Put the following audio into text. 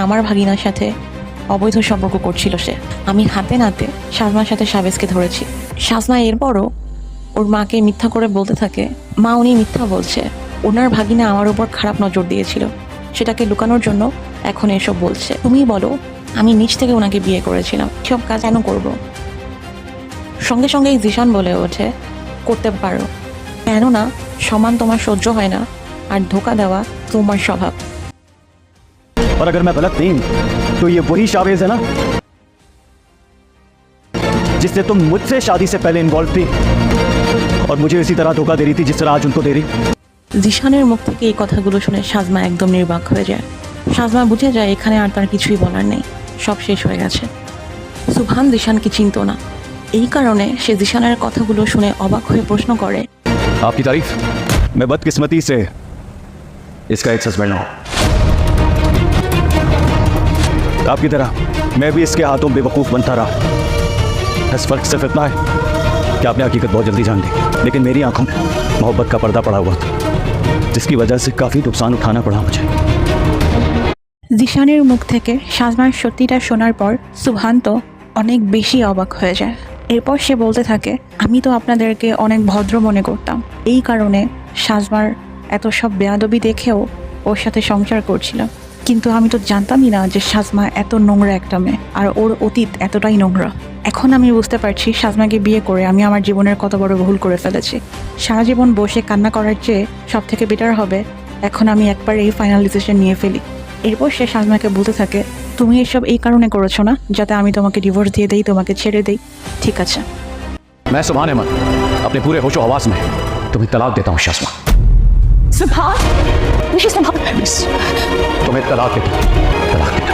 আমার ভাগিনার সাথে অবৈধ সম্পর্ক করছিল সে। আমি হাতে নাতে সাজমার সাথে সাবেজকে ধরেছি। সাজমা এরপরও ওর মাকে মিথ্যা করে বলতে থাকে, মা উনি মিথ্যা বলছে, ওনার ভাগিনা আমার উপর খারাপ নজর দিয়েছিল, সেটাকে লুকানোর জন্য এখন এসব বলছে। তুমি বলো আমি নিজ থেকে ওনাকে বিয়ে করেছিলাম, সব কাজ কেন করবো? সঙ্গে সঙ্গে জিশান বলে ওঠে, করতে পারো, কেননা সমান তোমার সহ্য হয় না আর ধোকা দেওয়া তোমার স্বভাব। और अगर मैं गलत नहीं तो ये वही शावेज है ना जिससे तुम मुझसे शादी से पहले इन्वॉल्व थी और मुझे इसी तरह धोखा दे रही थी जिस तरह आज उनको दे रही। জিশানের মুখ থেকে এই কথাগুলো শুনে সাজমা একদম নির্বাক হয়ে যায়। সাজমা বুঝে যায় এখানে আর তার কিছুই বলার নেই, সব শেষ হয়ে গেছে। সুবহান জিশানকে চিনতো না, এই কারণে সে জিশানের কথাগুলো শুনে অবাক হয়ে প্রশ্ন করে, आपकी तारीफ, मैं बदकिस्मती से इसका एक हस्बैंड हूं। आपकी तरह मैं भी इसके हाथों बेवकूफ़ बनता रहा। बस फर्क सिर्फ इतना है कि आपने हकीकत बहुत जल्दी जान ली, लेकिन मेरी आंखों में मोहब्बत का पर्दा पड़ा हुआ था, जिसकी वजह से काफ़ी नुकसान उठाना पड़ा मुझे। জিশানের মুখ থেকে সাজমার সত্যিটা শোনার পর সুবহান তো অনেক বেশি অবাক হয়ে যায়। এরপর সে বলতে থাকে, আমি তো আপনাদেরকে অনেক ভদ্র মনে করতাম, এই কারণে সাজমার এত সব বেয়াদবি দেখেও ওর সাথে সংসার করছিলাম, কিন্তু আমি তো জানতামই না যে সাজমা এত নোংরা একটা মেয়ে আর ওর অতীত এতটাই নোংরা। এখন আমি বুঝতে পারছি সাজমাকে বিয়ে করে আমি আমার জীবনের কত বড় ভুল করে ফেলেছি। সারা জীবন বসে কান্না করার চেয়ে সব থেকে বেটার হবে এখন আমি একবার এই ফাইনাল ডিসিশন নিয়ে ফেলি। এরপর সে সাজমাকে বলতে থাকে, তুমি এসব এই কারণে করেছো না যাতে আমি তোমাকে ডিভোর্স দিয়ে দেই, তোমাকে ছেড়ে দেই, ঠিক আছে? मैं सुभान अहमद अपने पूरे होशो हवास में तुम्हें तलाक देता हूँ शाज़मा। सुभान, तुम्हें तलाक देता हूँ, तलाक।